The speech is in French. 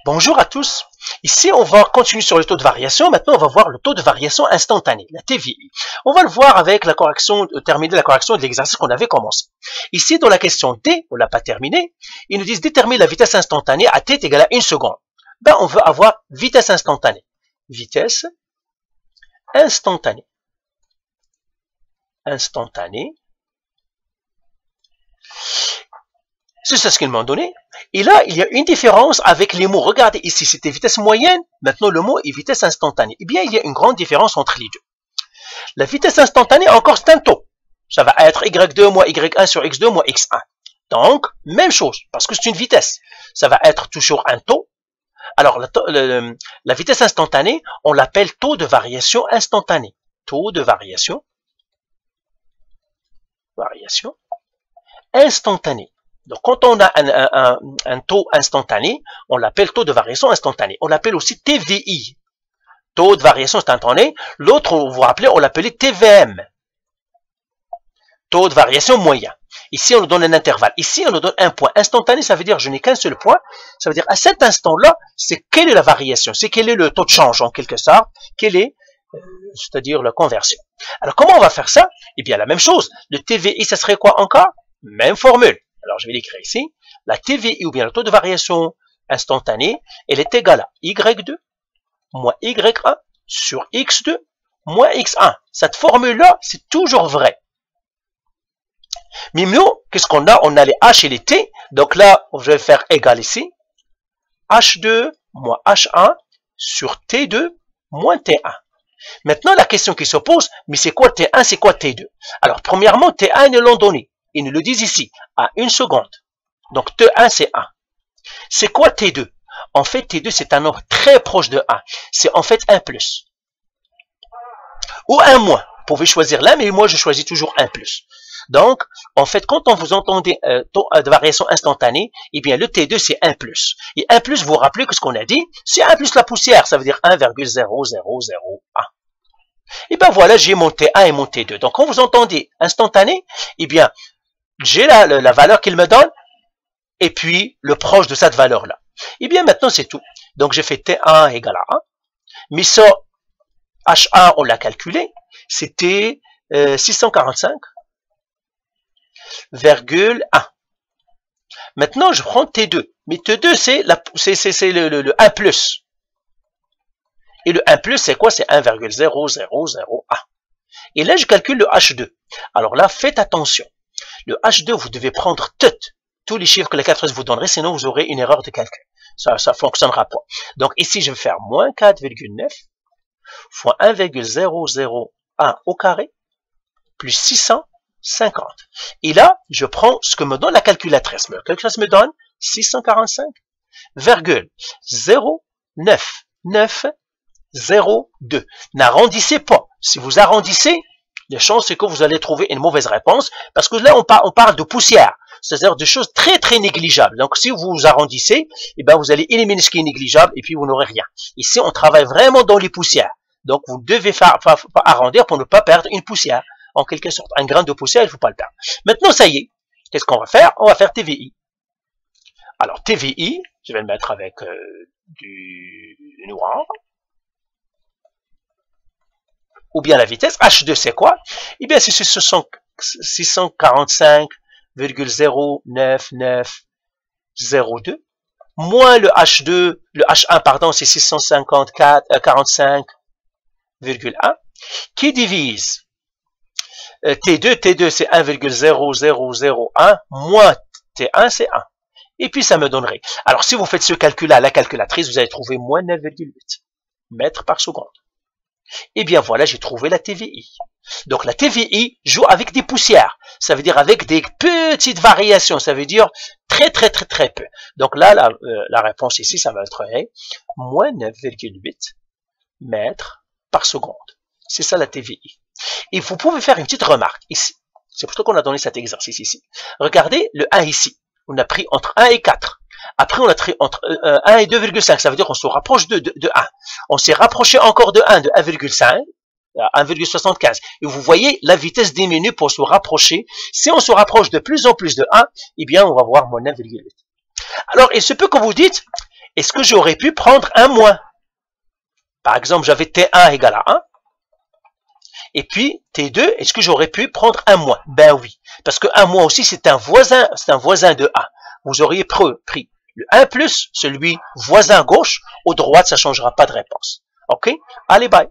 Bonjour à tous. Ici, on va continuer sur le taux de variation. Maintenant, on va voir le taux de variation instantané, la TVI. On va le voir avec la correction, terminer la correction de l'exercice qu'on avait commencé. Ici, dans la question D, on l'a pas terminé, ils nous disent déterminer la vitesse instantanée à t est égal à 1 seconde. Ben, on veut avoir vitesse instantanée. Vitesse instantanée. Instantanée. C'est ça ce qu'ils m'ont donné. Et là, il y a une différence avec les mots. Regardez ici, c'était vitesse moyenne. Maintenant, le mot est vitesse instantanée. Eh bien, il y a une grande différence entre les deux. La vitesse instantanée, encore, c'est un taux. Ça va être y2 moins y1 sur x2 moins x1. Donc, même chose, parce que c'est une vitesse. Ça va être toujours un taux. Alors, la vitesse instantanée, on l'appelle taux de variation instantanée. Taux de variation. Variation instantanée. Donc, quand on a un taux instantané, on l'appelle taux de variation instantané. On l'appelle aussi TVI, taux de variation instantané. L'autre, vous vous rappelez, on l'appelait TVM, taux de variation moyen. Ici, on nous donne un intervalle. Ici, on nous donne un point. Instantané, ça veut dire je n'ai qu'un seul point. Ça veut dire à cet instant-là, c'est quelle est la variation, c'est quel est le taux de change en quelque sorte, quelle est, c'est-à-dire la conversion. Alors, comment on va faire ça? Eh bien, la même chose. Le TVI, ça serait quoi encore? Même formule. Alors, je vais l'écrire ici. La TVI, ou bien le taux de variation instantané, elle est égale à Y2 moins Y1 sur X2 moins X1. Cette formule-là, c'est toujours vrai. Mais nous, qu'est-ce qu'on a? On a les H et les T. Donc là, je vais faire égal ici. H2 moins H1 sur T2 moins T1. Maintenant, la question qui se pose, mais c'est quoi T1, c'est quoi T2? Alors, premièrement, T1, ils l'ont donné. Ils nous le disent ici, à 1 seconde. Donc, T1, c'est 1. C'est quoi T2? En fait, T2, c'est un nombre très proche de 1. C'est en fait 1 plus. Ou 1 moins. Vous pouvez choisir l'un, mais moi, je choisis toujours 1 plus. Donc, en fait, quand on vous entendez taux de variation instantanée, eh bien, le T2, c'est 1 plus. Et 1 plus, vous vous rappelez que ce qu'on a dit, c'est 1 plus la poussière. Ça veut dire 1,0001. Et bien, voilà, j'ai mon T1 et mon T2. Donc, quand vous entendez instantané, eh bien, j'ai la valeur qu'il me donne, et puis le proche de cette valeur-là. Et bien maintenant, c'est tout. Donc, j'ai fait T1 égale à 1. Mais ça, H1, on l'a calculé, c'était 645,1. Maintenant, je prends T2. Mais T2, c'est le 1 plus. Et le 1 plus, c'est quoi? C'est 1,0001. Et là, je calcule le H2. Alors là, faites attention. Le H2, vous devez prendre tous les chiffres que la calculatrice vous donnerait, sinon vous aurez une erreur de calcul. Ça ne fonctionnera pas. Donc ici, je vais faire moins 4,9 fois 1,001 au carré plus 650. Et là, je prends ce que me donne la calculatrice. La calculatrice me donne 645,0992. N'arrondissez pas. Si vous arrondissez, les chances, c'est que vous allez trouver une mauvaise réponse, parce que là, on parle de poussière, c'est-à-dire de choses très, très négligeables. Donc, si vous arrondissez, eh ben, vous allez éliminer ce qui est négligeable, et puis vous n'aurez rien. Ici, on travaille vraiment dans les poussières. Donc, vous devez arrondir pour ne pas perdre une poussière, en quelque sorte. Un grain de poussière, il ne faut pas le perdre. Maintenant, ça y est. Qu'est-ce qu'on va faire? On va faire TVI. Alors, TVI, je vais le mettre avec du noir. Ou bien la vitesse, H2 c'est quoi? Eh bien c'est 645,09902 moins le H2, le H1 pardon c'est 645,1 qui divise T2 c'est 1,0001 moins T1 c'est 1. Et puis ça me donnerait. Alors si vous faites ce calcul à la calculatrice, vous allez trouver moins 9,8 mètres par seconde. Eh bien voilà, j'ai trouvé la TVI. Donc la TVI joue avec des poussières. Ça veut dire avec des petites variations. Ça veut dire très peu. Donc là, la réponse ici, ça va être moins 9,8 mètres par seconde. C'est ça la TVI. Et vous pouvez faire une petite remarque ici. C'est pour ça qu'on a donné cet exercice ici. Regardez le 1 ici. On a pris entre 1 et 4. Après, on a pris entre 1 et 2,5. Ça veut dire qu'on se rapproche de 1. On s'est rapproché encore de 1, de 1,5, à 1,75. Et vous voyez, la vitesse diminue pour se rapprocher. Si on se rapproche de plus en plus de 1, eh bien, on va voir moins 9,8. Alors, il se peut que vous dites, est-ce que j'aurais pu prendre un moins? Par exemple, j'avais T1 égale à 1. Et puis, T2, est-ce que j'aurais pu prendre un moins? Ben oui. Parce que un moins aussi, c'est un voisin de 1. Vous auriez pris le 1 plus celui voisin gauche. Au droite, ça ne changera pas de réponse. OK? Allez, bye.